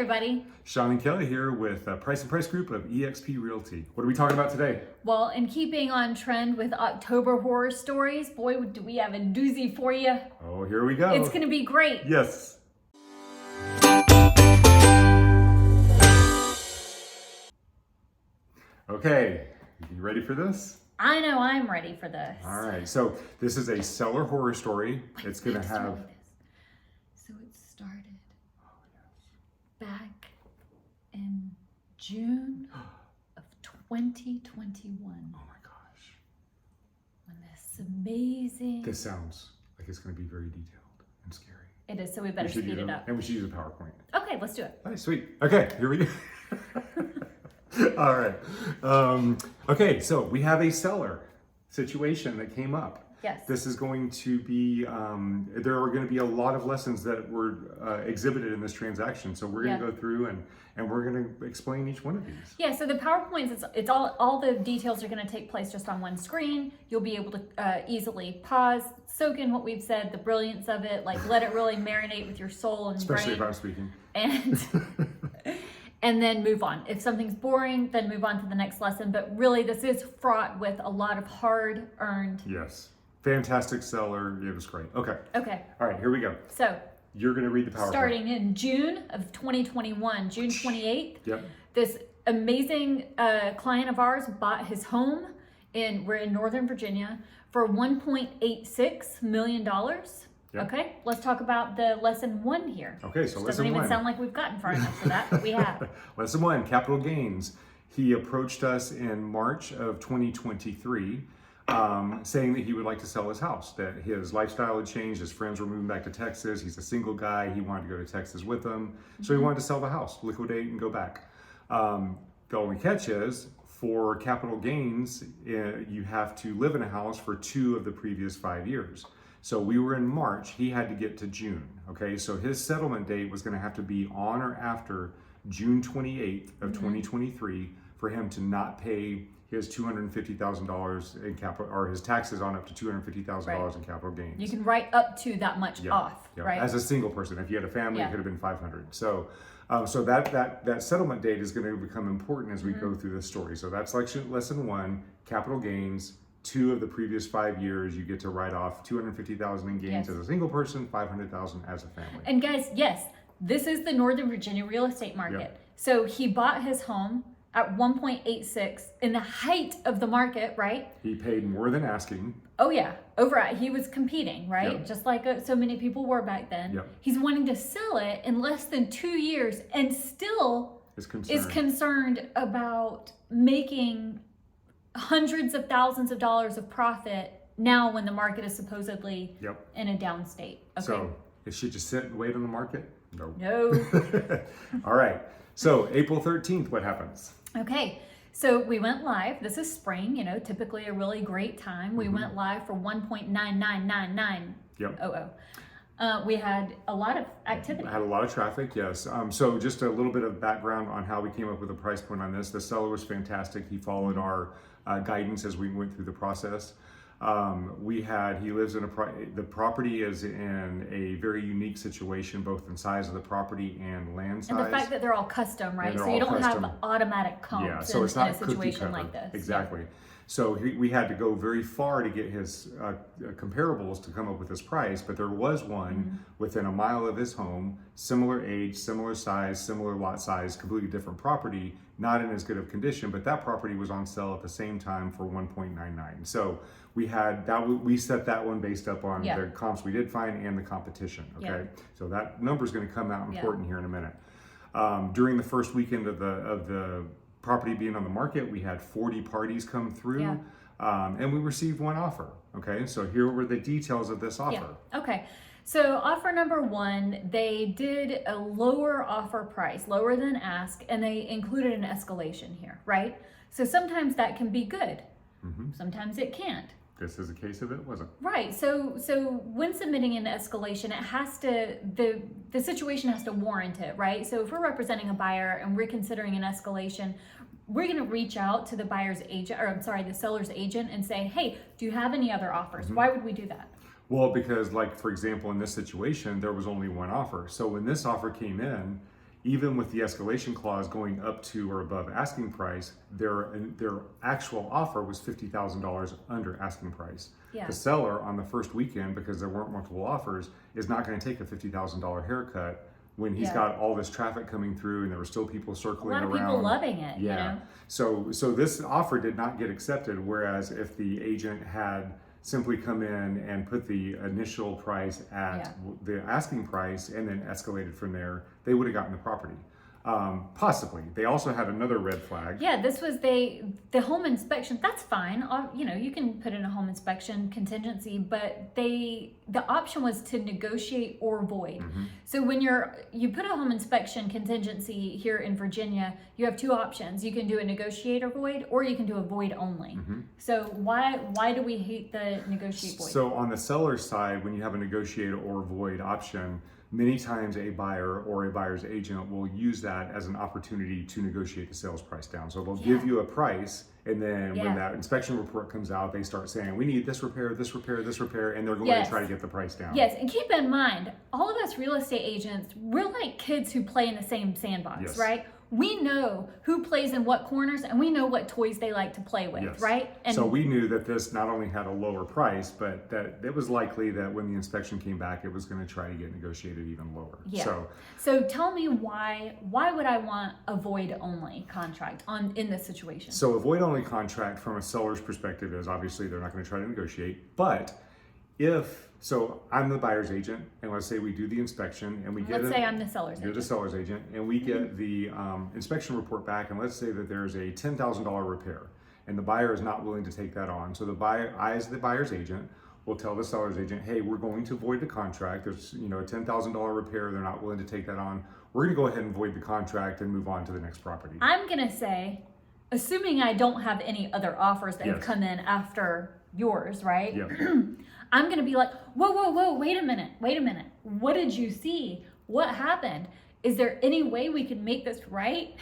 everybody. Sean and Kelly here with Price and Price Group of eXp Realty. What are we talking about today? Well, in keeping on trend with October horror stories, boy, do we have a doozy for you. Oh, here we go. It's going to be great. Yes. Okay, you ready for this? I know I'm ready for this. All right, so this is a seller horror story. It's going to have... So it started back in June of 2021. Oh my gosh. When this amazing... This sounds like it's going to be very detailed and scary. It is, so we better speed it up. And we should use a PowerPoint. Okay, let's do it. All right, sweet. Okay, here we go. All right. Okay, so we have a seller situation that came up. Yes. This is going to be, there are going to be a lot of lessons that were exhibited in this transaction. So we're going to go through and we're going to explain each one of these. Yeah, so the PowerPoints, it's all the details are going to take place just on one screen. You'll be able to easily pause, soak in what we've said, the brilliance of it, like let it really marinate with your soul and especially brain. if I'm speaking. And then move on. If something's boring, then move on to the next lesson. But really, this is fraught with a lot of hard-earned. Yes. Fantastic seller. It was great. Okay. Okay. All right, here we go. So you're going to read the PowerPoint. Starting in June of 2021, June 28th, yep. This amazing client of ours bought his home we're in Northern Virginia for $1.86 million. Yep. Okay, let's talk about the lesson one here. Okay, so lesson one. Doesn't even sound like we've gotten far enough for that, but we have. Lesson one, capital gains. He approached us in March of 2023, saying that he would like to sell his house, that his lifestyle had changed, his friends were moving back to Texas, he's a single guy, he wanted to go to Texas with them, so he wanted to sell the house, liquidate and go back. The only catch is, for capital gains, you have to live in a house for 2 of the previous 5 years. So we were in March, he had to get to June, okay? So his settlement date was gonna have to be on or after June 28th of 2023 for him to not pay his $250,000 in capital, or his taxes on up to $250,000 in capital gains. You can write up to that much off, right? As a single person. If you had a family, it could have been 500. So so that settlement date is gonna become important as we go through this story. So that's lesson one, capital gains. 2 of the previous 5 years, you get to write off $250,000 in gains as a single person, $500,000 as a family. And guys, yes, this is the Northern Virginia real estate market. Yep. So he bought his home at 1.86 in the height of the market, right? He paid more than asking. Oh yeah, he was competing, right? Yep. Just like so many people were back then. Yep. He's wanting to sell it in less than 2 years and still is concerned about making hundreds of thousands of dollars of profit now when the market is supposedly in a down state. Okay. So it should just sit and wait on the market? No. All right. So April 13th, what happens? Okay. So we went live. This is spring, typically a really great time. We went live for 1.9999. Yep. We had a lot of activity. Had a lot of traffic, yes. So just a little bit of background on how we came up with a price point on this. The seller was fantastic. He followed our guidance as we went through the process. He lives in the property is in a very unique situation, both in size of the property and land size. And the fact that they're all custom, right? So you don't have automatic comps so it's not in a situation like this. Exactly. So we had to go very far to get his comparables to come up with this price, but there was one within a mile of his home, similar age, similar size, similar lot size, completely different property, not in as good of condition, but that property was on sale at the same time for 1.99. So we set that one based up on the comps we did find and the competition, okay? So that number is going to come out important here in a minute. During the first weekend of the property being on the market, we had 40 parties come through, and we received 1 offer. Okay, so here were the details of this offer. Okay, so offer number 1, they did a lower offer price, lower than ask, and they included an escalation here, right? So sometimes that can be good, sometimes it can't. This is a case of it wasn't. Right. So when submitting an escalation, it has to the situation has to warrant it, right? So if we're representing a buyer and we're considering an escalation, we're going to reach out to the buyer's agent, or I'm sorry, the seller's agent, and say, hey, do you have any other offers? Why would we do that? Well, because like, for example, in this situation, there was only 1 offer. So when this offer came in, even with the escalation clause going up to or above asking price, their actual offer was $50,000 under asking price. Yeah. The seller on the first weekend, because there weren't multiple offers, is not going to take a $50,000 haircut when he's got all this traffic coming through and there were still people circling around. A lot of people loving it, Yeah. you know? So this offer did not get accepted, whereas if the agent had simply come in and put the initial price at the asking price and then escalated from there, they would have gotten the property. Possibly. They also had another red flag. Yeah, this was the home inspection. That's fine. You know, you can put in a home inspection contingency, but the option was to negotiate or void. So when you put a home inspection contingency here in Virginia, you have two options. You can do a negotiate or void, or you can do a void only. So why do we hate the negotiate void? So on the seller side, when you have a negotiate or void option, many times a buyer or a buyer's agent will use that as an opportunity to negotiate the sales price down. So they'll give you a price, and then when that inspection report comes out, they start saying, we need this repair, this repair, this repair, and they're going to try to get the price down. Yes, and keep in mind, all of us real estate agents, we're like kids who play in the same sandbox, right? We know who plays in what corners, and we know what toys they like to play with, right? And so we knew that this not only had a lower price, but that it was likely that when the inspection came back, it was going to try to get negotiated even lower. Yeah. So tell me why would I want a void only contract in this situation? So a void only contract from a seller's perspective is obviously they're not going to try to negotiate, but so I'm the buyer's agent, and let's say we do the inspection and we get let's say I'm the seller's agent. You're the seller's agent, and we get the inspection report back, and let's say that there's a $10,000 repair, and the buyer is not willing to take that on. So I, as the buyer's agent, will tell the seller's agent, hey, we're going to void the contract. There's a $10,000 repair. They're not willing to take that on. We're going to go ahead and void the contract and move on to the next property. I'm going to say, assuming I don't have any other offers that have come in after yours, right? Yeah. I'm going to be like, whoa, wait a minute. What did you see? What happened? Is there any way we can make this right?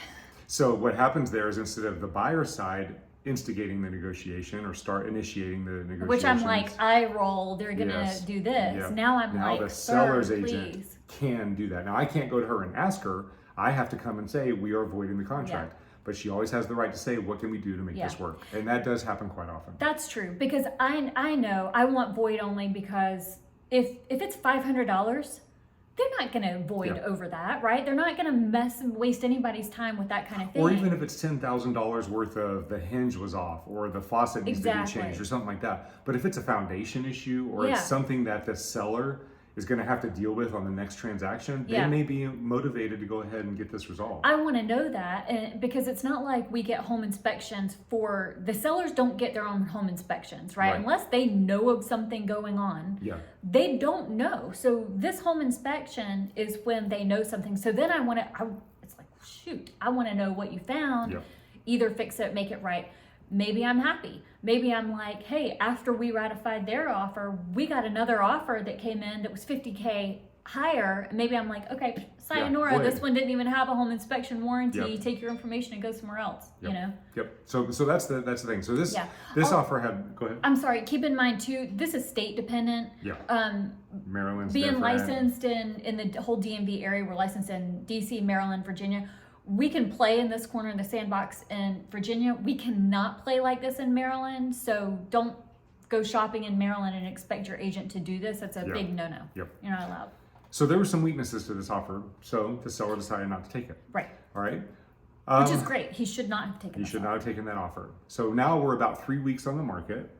So what happens there is, instead of the buyer side instigating the negotiation or start initiating the negotiation, which I'm like, I roll, they're going to do this. Yep. Now I'm now like, the seller's please. agent can do that. Now I can't go to her and ask her. I have to come and say, we are voiding the contract. But she always has the right to say, what can we do to make this work? And that does happen quite often. That's true, because I know I want void only, because if it's $500, they're not going to void over that, right? They're not going to waste anybody's time with that kind of thing. Or even if it's $10,000 worth of the hinge was off, or the faucet needs to be changed, or something like that. But if it's a foundation issue, or it's something that the seller is going to have to deal with on the next transaction, they may be motivated to go ahead and get this resolved. I want to know that, because it's not like we get home inspections the sellers don't get their own home inspections, right? Unless they know of something going on. They don't know. So this home inspection is when they know something. So then it's like, shoot, I want to know what you found. Either fix it, make it right. Maybe I'm happy. Maybe I'm like, hey, after we ratified their offer, we got another offer that came in that was $50K higher. Maybe I'm like, okay, sayonara, this one didn't even have a home inspection warranty. Take your information and go somewhere else, you know? So that's the thing. So this offer had, go ahead. I'm sorry, keep in mind too, this is state dependent. Maryland's being different. licensed in the whole DMV area, we're licensed in DC, Maryland, Virginia. We can play in this corner in the sandbox in Virginia. We cannot play like this in Maryland. So don't go shopping in Maryland and expect your agent to do this. That's a big no-no. You're not allowed. So there were some weaknesses to this offer. So the seller decided not to take it. Right. All right. Which is great. He should not have taken He should not have taken that offer. So now we're about 3 weeks on the market.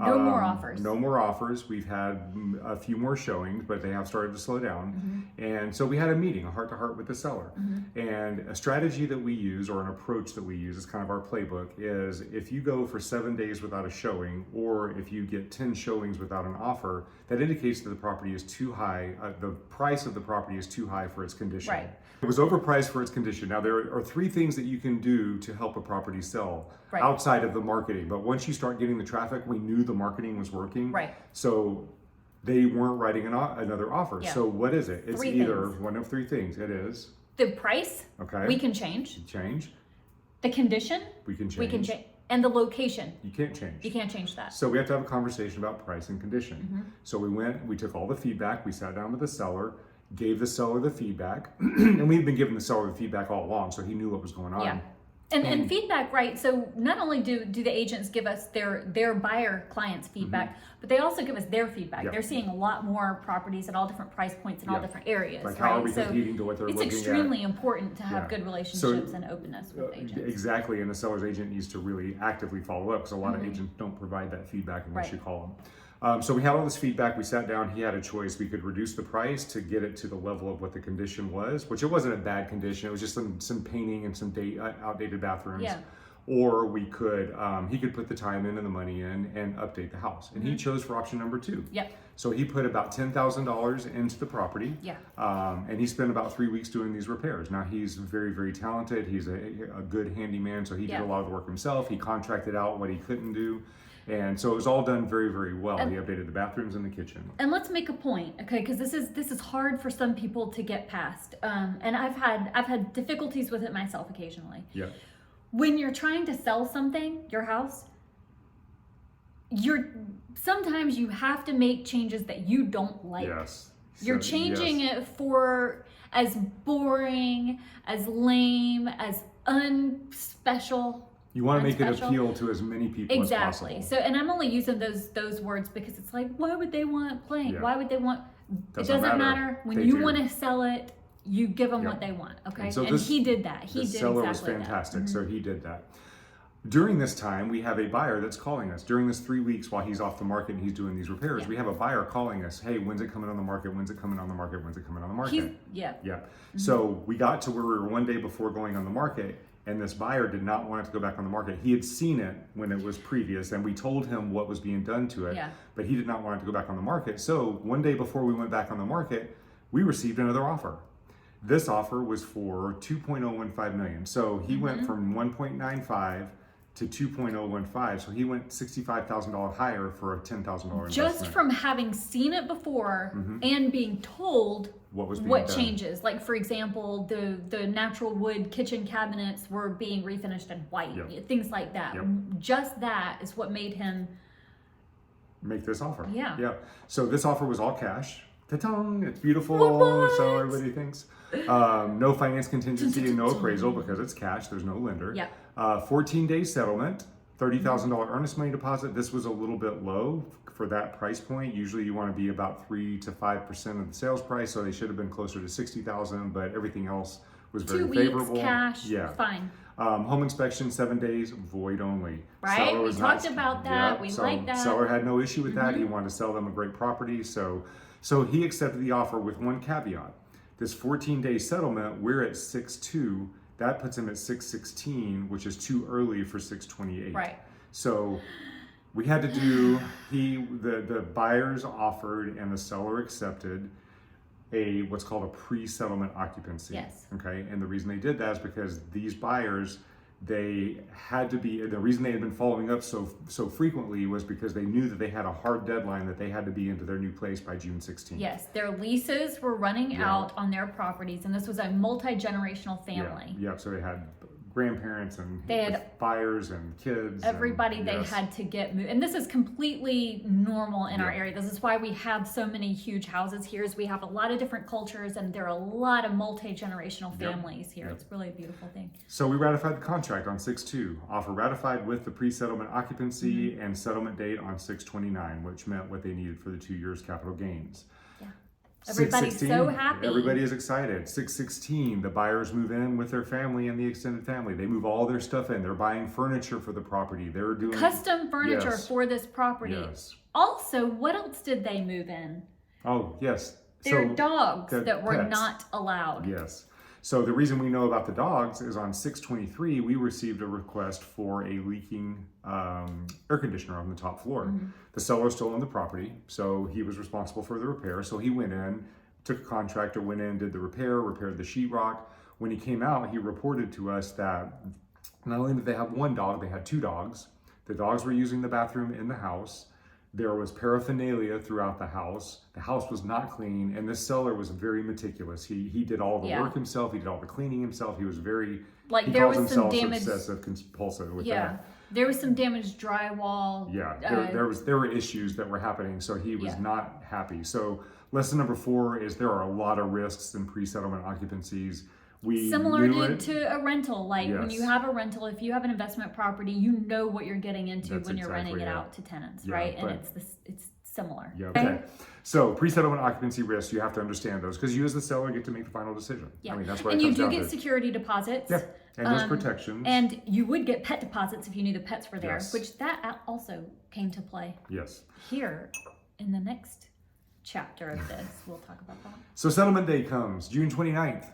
No more offers. No more offers. We've had a few more showings, but they have started to slow down. And so we had a meeting, a heart-to-heart with the seller. And a strategy that we use, or an approach that we use, is kind of our playbook, is if you go for 7 days without a showing, or if you get 10 showings without an offer, that indicates that the property is too high. The price of the property is too high for its condition. Right. It was overpriced for its condition. Now, there are 3 things that you can do to help a property sell outside of the marketing. But once you start getting the traffic, we knew the marketing was working. Right. So they weren't writing another offer. So what is it? It's either one of 3 things. It is the price. Okay. We can change. Change. The condition. We can change. We can change. And the location. You can't change. You can't change that. So we have to have a conversation about price and condition. So we took all the feedback, we sat down with the seller, gave the seller the feedback, and we've been giving the seller the feedback all along, so he knew what was going on. Yeah. And feedback, right? So not only do the agents give us their buyer clients feedback, but they also give us their feedback. Yep. They're seeing a lot more properties at all different price points in all different areas. Like right? how are we competing to what they're looking at? It's extremely important to have good relationships and openness with agents. Exactly, and the seller's agent needs to really actively follow up because a lot of agents don't provide that feedback unless you call them. So we had all this feedback, we sat down, he had a choice. We could reduce the price to get it to the level of what the condition was, which it wasn't a bad condition, it was just some painting and some outdated bathrooms. Yeah. Or we could, he could put the time in and the money in and update the house. And he chose for option number 2. Yep. So he put about $10,000 into the property. Yeah. And he spent about 3 weeks doing these repairs. Now he's very, very talented. He's a good handyman, so he did a lot of the work himself. He contracted out what he couldn't do. And so it was all done very, very well. He updated the bathrooms and the kitchen. And let's make a point, okay? Because this is hard for some people to get past. And I've had difficulties with it myself occasionally. Yeah. When you're trying to sell something, your house, sometimes you have to make changes that you don't like. Yes. You're changing it for as boring, as lame, as unspecial. You want to make it appeal to as many people as possible. Exactly. So, and I'm only using those words because it's like, why would they want blank? Yeah. Why would they want? It Doesn't doesn't matter. When you want to sell it, you give them what they want. Okay. And, so he did that. He did seller exactly was fantastic. that. So he did that. During this time, we have a buyer that's calling us. During this 3 weeks while he's off the market and he's doing these repairs, we have a buyer calling us. Hey, when's it coming on the market? When's it coming on the market? When's it coming on the market? Yeah. So we got to where we were one day before going on the market, and this buyer did not want it to go back on the market. He had seen it when it was previous, and we told him what was being done to it, but he did not want it to go back on the market. So one day before we went back on the market, we received another offer. This offer was for $2.015 million. So he went from 1.95 to 2.015. So he went $65,000 higher for a $10,000 investment. Just from having seen it before and being told what changes. Like, for example, the natural wood kitchen cabinets were being refinished in white, things like that. Just that is what made him make this offer. Yeah. So this offer was all cash. Ta-tong, it's beautiful, What? so everybody thinks. No finance contingency and no appraisal because it's cash, there's no lender. 14-day settlement, $30,000 earnest money deposit. This was a little bit low for that price point. Usually you want to be about 3 to 5% of the sales price, so they should have been closer to $60,000, but everything else was very 2 weeks, favorable. Cash, fine. Home inspection, 7 days, void only. Right, we talked about that, we like that. Seller had no issue with that. He wanted to sell them a great property, so he accepted the offer with one caveat. This 14-day settlement, we're at 6.2. That puts him at 6.16, which is too early for 6.28. Right. So we had to do, the buyers offered and the seller accepted what's called a pre-settlement occupancy. Yes. Okay. And the reason they did that is because these buyers, they had to be, the reason they had been following up so frequently was because they knew that they had a hard deadline that they had to be into their new place by June 16th. Yes, their leases were running out on their properties, and this was a multi-generational family. Yeah, so they had grandparents and they had buyers and kids. Everybody they had to get moved. And this is completely normal in our area. This is why we have so many huge houses here, is we have a lot of different cultures and there are a lot of multi-generational families here. It's really a beautiful thing. So we ratified the contract on 6/2. Offer ratified with the pre-settlement occupancy and settlement date on 6/29, which meant what they needed for the 2 years capital gains. Everybody's so happy. Everybody is excited. 6/16, the buyers move in with their family and the extended family. They move all their stuff in. They're buying furniture for the property. They're doing custom furniture for this property. Yes. Also, what else did they move in? Oh, yes. Their dogs that were pets. not allowed. Yes. So the reason we know about the dogs is on 6/23, we received a request for a leaking air conditioner on the top floor. The seller still owned the property, so he was responsible for the repair. So he went in, took a contractor, went in, did the repair, repaired the sheetrock. When he came out, he reported to us that not only did they have one dog, they had 2 dogs. The dogs were using the bathroom in the house. There was paraphernalia throughout the house. The house was not clean, and this seller was very meticulous. He did all the work himself. He did all the cleaning himself. He was very, he there calls was some himself damage. obsessive compulsive with that. There was some damaged drywall. Yeah, there were issues that were happening, so he was not happy. So lesson number 4 is there are a lot of risks in pre-settlement occupancies. We Similar to a rental, like when you have a rental, if you have an investment property, you know what you're getting into when you're renting it out to tenants, right? And it's similar. Yeah. Okay. So pre-settlement occupancy risks, you have to understand those because you as the seller get to make the final decision. Yeah. I mean, that's what and it comes you down do get to. security deposits. Yeah. And there's protections. And you would get pet deposits if you knew the pets were there, which that also came to play. Yes. Here in the next chapter of this, we'll talk about that. So settlement day comes, June 29th.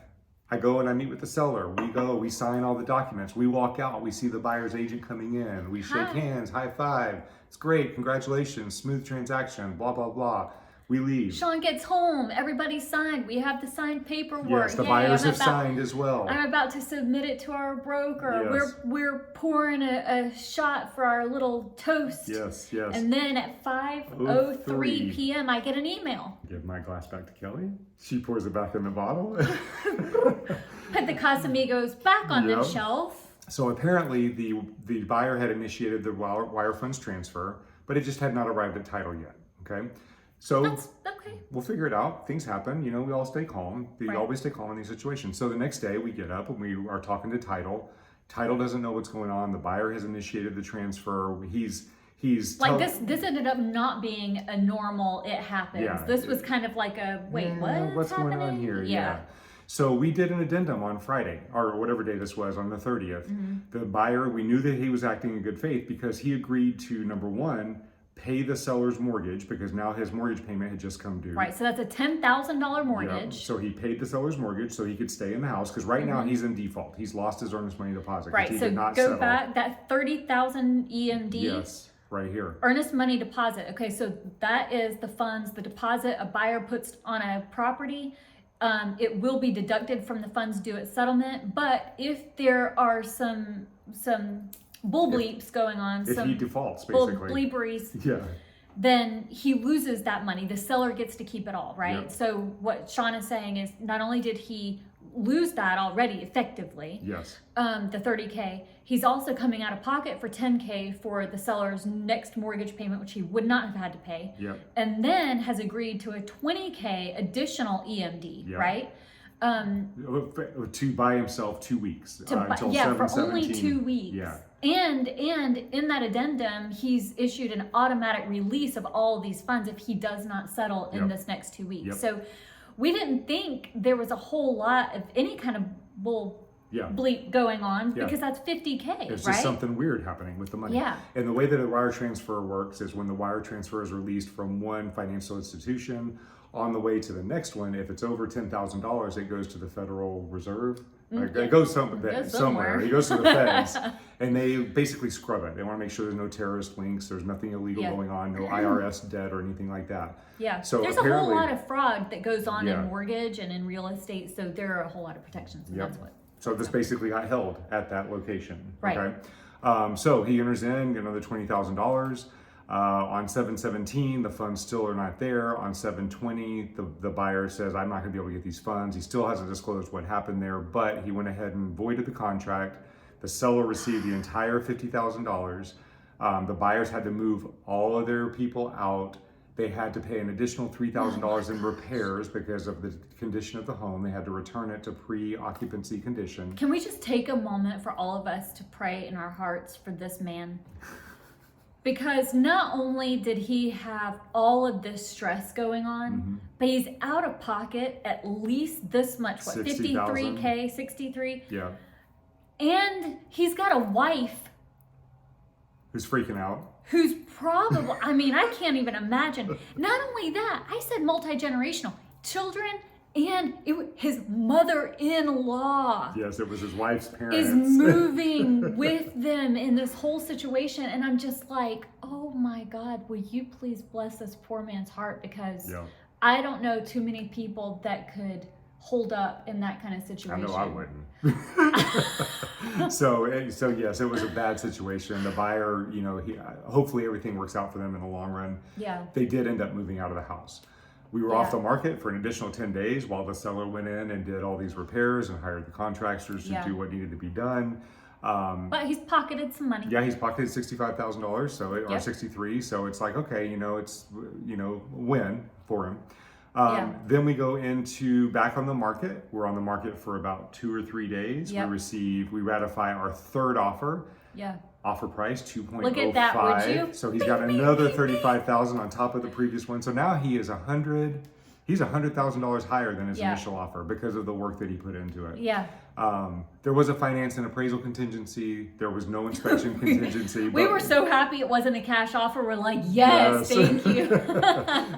I go and I meet with the seller. We sign all the documents. We walk out. We see the buyer's agent coming in. We shake hands, high five. It's great. Congratulations. Smooth transaction. Blah, blah, blah. We leave. Sean gets home. Everybody signed. We have the signed paperwork. Yes, the buyers have signed as well. I'm about to submit it to our broker. Yes. We're pouring a shot for our little toast. Yes. And then at 5:03 p.m. I get an email. Give my glass back to Kelly. She pours it back in the bottle. Put the Casamigos back on the shelf. So apparently the buyer had initiated the wire funds transfer, but it just had not arrived at title yet. Okay. So that's okay. We'll figure it out. Things happen. You know, we all stay calm. We always stay calm in these situations. So the next day we get up and we are talking to title. Title doesn't know what's going on. The buyer has initiated the transfer. He's like this ended up not being a normal it happens. Yeah, this was kind of like a what's going on here? Yeah. So we did an addendum on Friday, or whatever day this was, on the 30th. The buyer, we knew that he was acting in good faith because he agreed to, number 1, pay the seller's mortgage because now his mortgage payment had just come due. Right, so that's a $10,000 mortgage. Yeah. So he paid the seller's mortgage so he could stay in the house because right now he's in default. He's lost his earnest money deposit. Right, he so did not go settle. back, that $30,000 EMD. Yes, right here. Earnest money deposit. Okay, so that is the funds, the deposit a buyer puts on a property. It will be deducted from the funds due at settlement, but if there are some bull bleeps going on, if some he defaults, bull basically. bleeperies, then he loses that money. The seller gets to keep it all, right? Yep. So what Sean is saying is not only did he lose that already effectively, the $30K, he's also coming out of pocket for $10K for the seller's next mortgage payment, which he would not have had to pay, and then has agreed to a $20K additional EMD, right? To buy himself 2 weeks until for 7/17. only 2 weeks. And in that addendum, he's issued an automatic release of all of these funds if he does not settle in this next 2 weeks. So we didn't think there was a whole lot of any kind of bull bleep going on because that's $50K, It's right? just something weird happening with the money. And the way that a wire transfer works is when the wire transfer is released from one financial institution on the way to the next one, if it's over $10,000, it goes to the Federal Reserve. It goes somewhere. It goes to the feds, and they basically scrub it. They want to make sure there's no terrorist links, there's nothing illegal going on, no IRS debt or anything like that. So there's a whole lot of fraud that goes on in mortgage and in real estate, so there are a whole lot of protections, and that's what. So this basically got held at that location. Right. Okay. So he enters in, get another $20,000. On 7/17, the funds still are not there. On 7/20, the buyer says, I'm not going to be able to get these funds. He still hasn't disclosed what happened there, but he went ahead and voided the contract. The seller received the entire $50,000. The buyers had to move all of their people out. They had to pay an additional $3,000 in repairs because of the condition of the home. They had to return it to pre-occupancy condition. Can we just take a moment for all of us to pray in our hearts for this man? Because not only did he have all of this stress going on, but he's out of pocket at least this much, 53K, 63? Yeah. And he's got a wife who's freaking out. Who's probably, I mean, I can't even imagine. Not only that, I said multi-generational. Children and his mother-in-law. Yes, it was his wife's parents. Is moving with them in this whole situation. And I'm just like, oh my God, will you please bless this poor man's heart? Because I don't know too many people that could hold up in that kind of situation. I know I wouldn't. So yes, it was a bad situation. The buyer, hopefully everything works out for them in the long run. They did end up moving out of the house. We were off the market for an additional 10 days while the seller went in and did all these repairs and hired the contractors to do what needed to be done. But he's pocketed some money. Yeah, he's pocketed $65,000, so or Yep. 63. So it's like, okay, it's a win for him. Yeah. Then we go into back on the market. We're on the market for about 2 or 3 days. Yep. We ratify our third offer. Yeah. Offer price 2.05. Look at that, would you? So he's got another 35,000 on top of the previous one. So now he is he's $100,000 higher than his Yeah. initial offer because of the work that he put into it. Yeah. There was a finance and appraisal contingency. There was no inspection contingency. We were so happy it wasn't a cash offer. We're like, yes. Thank you.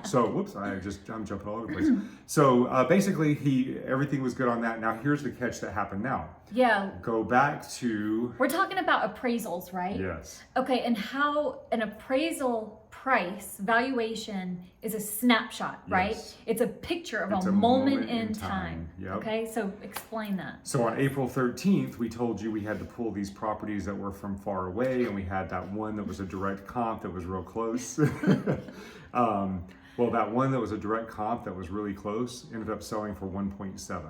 So, whoops, I'm jumping all over the place. So basically, everything was good on that. Now, here's the catch that happened now. Yeah. Go back to... We're talking about appraisals, right? Yes. Okay, and how an appraisal price valuation is a snapshot, right? Yes. It's a picture of It's a moment in time. Yep. Okay, so explain that. So on April 13th, we told you we had to pull these properties that were from far away, and we had that one that was a direct comp that was real close. Well, that one that was a direct comp that was really close ended up selling for 1.7.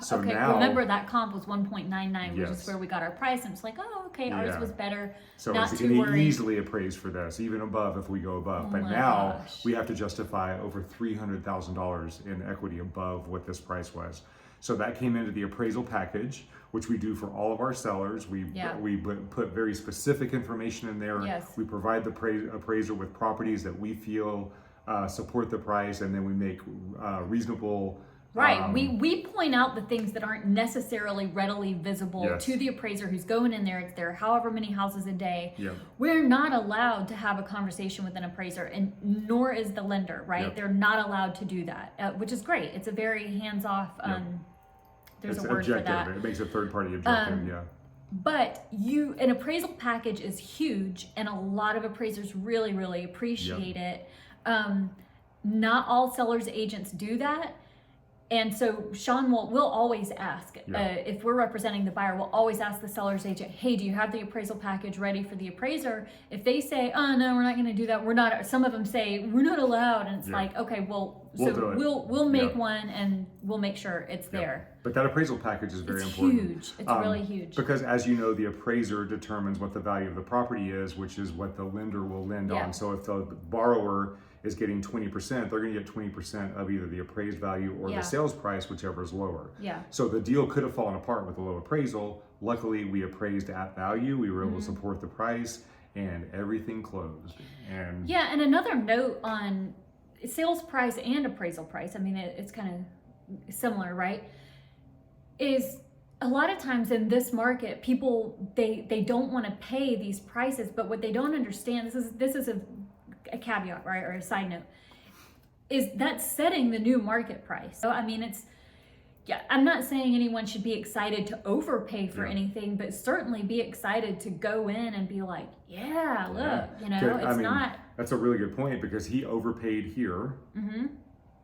So okay, now, remember that comp was 1.99, which Yes. is where we got our price, and it's like, oh, okay, ours Yeah. was better. so Not it's too worried. easily appraised for this, even above if we go above. Oh But my now gosh. we have to justify over $300,000 in equity above what this price was. So that came into the appraisal package, which we do for all of our sellers. We put very specific information in there. Yes. We provide the appraiser with properties that we feel support the price, and then we make reasonable. Right. We point out the things that aren't necessarily readily visible Yes. to the appraiser who's going in there. It's there however many houses a day. Yep. We're not allowed to have a conversation with an appraiser, and nor is the lender, right? Yep. They're not allowed to do that, which is great. It's a very hands-off, there's It's a word objective. for that. It makes it third-party objective. Yeah. But an appraisal package is huge, and a lot of appraisers really, really appreciate it. Not all sellers agents do that. And so Sean will always ask, if we're representing the buyer, we'll always ask the seller's agent, hey, do you have the appraisal package ready for the appraiser? If they say, oh, no, we're not going to do that. We're not, some of them say, we're not allowed. And it's like, okay, well, we'll make one, and we'll make sure it's there. But that appraisal package is very It's important. huge. It's really huge. Because as you know, the appraiser determines what the value of the property is, which is what the lender will lend on. So if the borrower is getting 20%, they're going to get 20% of either the appraised value or the sales price, whichever is lower. Yeah. So the deal could have fallen apart with a low appraisal. Luckily, we appraised at value. We were able to support the price, and everything closed. And and another note on sales price and appraisal price, I mean, it's kind of similar, right? Is a lot of times in this market, people, they don't want to pay these prices, but what they don't understand, this is a caveat, right, or a side note, is that setting the new market price. So I mean, I'm not saying anyone should be excited to overpay for anything, but certainly be excited to go in and be like, look, not. That's a really good point, because he overpaid here,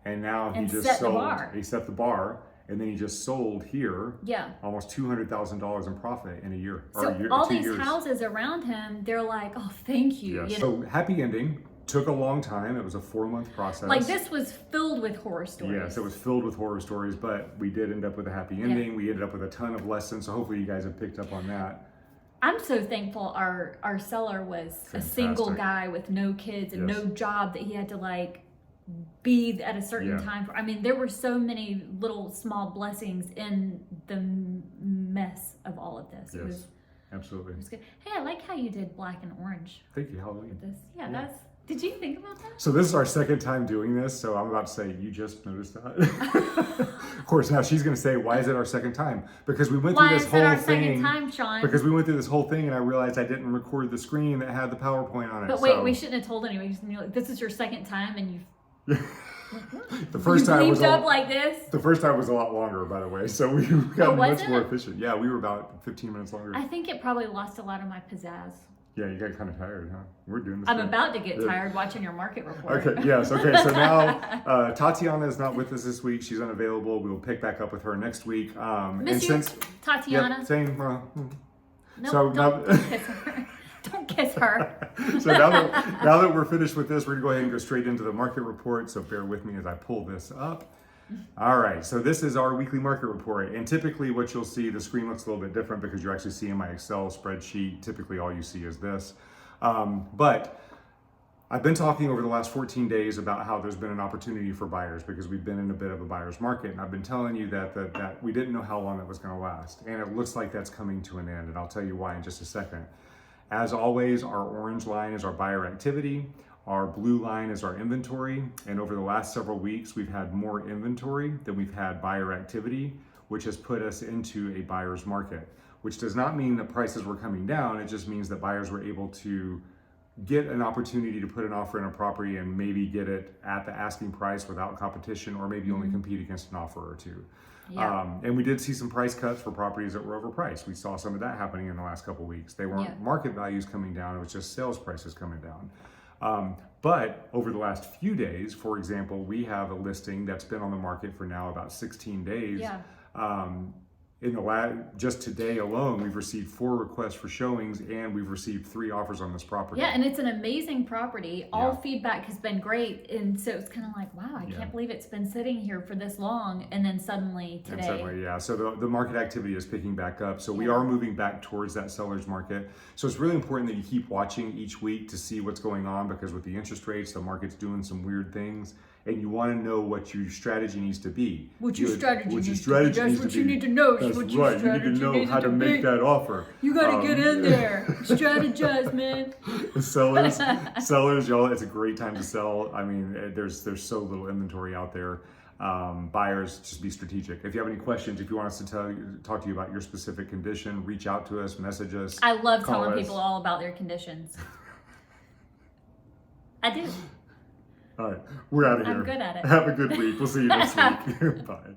and now he just set the sold. bar. He set the bar. And then he just sold here, almost $200,000 in profit in a year. So all these houses around him, they're like, oh, thank you. Yes. So happy ending. Took a long time. It was a 4-month process. Like, this was filled with horror stories. Yes, it was filled with horror stories, but we did end up with a happy ending. We ended up with a ton of lessons, so hopefully you guys have picked up on that. I'm so thankful our seller was a single guy with no kids and no job that he had to be at a certain time for. I mean, there were so many little small blessings in the mess of all of this. Yes, it was absolutely. It was good. Hey, I like how you did black and orange. Thank you, Halloween. That's. Did you think about that? So this is our second time doing this, so I'm about to say, you just noticed that? Of course, now she's going to say, why is it our second time? Because we went through this whole thing. Second time, Sean? Because we went through this whole thing, and I realized I didn't record the screen that had the PowerPoint on it. But wait, we shouldn't have told anyone. This is your second time, and you've. The first time was up like this. The first time was a lot longer, by the way, so we got much more it? efficient. Yeah, we were about 15 minutes longer. I think it probably lost a lot of my pizzazz. Yeah, you got kind of tired, huh? We're doing this. I'm about to get tired watching your market report. Okay, yes, okay. So now Tatiana is not with us this week. She's unavailable. We will pick back up with her next week. Miss you, Tatiana. Yep, same. No, so don't kiss her. Don't kiss her. So now that we're finished with this, we're going to go ahead and go straight into the market report. So bear with me as I pull this up. All right, so this is our weekly market report. And typically what you'll see, the screen looks a little bit different because you're actually seeing my Excel spreadsheet. Typically all you see is this. But I've been talking over the last 14 days about how there's been an opportunity for buyers because we've been in a bit of a buyer's market. And I've been telling you that we didn't know how long that was going to last. And it looks like that's coming to an end. And I'll tell you why in just a second. As always, our orange line is our buyer activity. Our blue line is our inventory. And over the last several weeks, we've had more inventory than we've had buyer activity, which has put us into a buyer's market, which does not mean that prices were coming down. It just means that buyers were able to get an opportunity to put an offer in a property and maybe get it at the asking price without competition, or maybe only compete against an offer or two. Yeah. And we did see some price cuts for properties that were overpriced. We saw some of that happening in the last couple of weeks. They weren't market values coming down, it was just sales prices coming down. But over the last few days, for example, we have a listing that's been on the market for now about 16 days. Yeah. Just today alone, we've received 4 requests for showings and we've received 3 offers on this property. Yeah, and it's an amazing property. All Yeah. feedback has been great. And so it's kind of like, wow, I can't believe it's been sitting here for this long. And then suddenly today. And suddenly, yeah. So the market activity is picking back up. So we are moving back towards that seller's market. So it's really important that you keep watching each week to see what's going on, because with the interest rates, the market's doing some weird things. And you want to know what your strategy needs to be. What your strategy needs to be. Strategy That's needs what to you be. need to know. That's What your right. You need to strategy know needs how to make be. that offer. You got to get in there. Strategize, man. Sellers, y'all, it's a great time to sell. I mean, there's so little inventory out there. Buyers, just be strategic. If you have any questions, if you want us to talk to you about your specific condition, reach out to us, message us. I love call telling us. people all about their conditions. I do. All right, we're out of here. I'm good at it. Have a good week. We'll see you next week. Bye.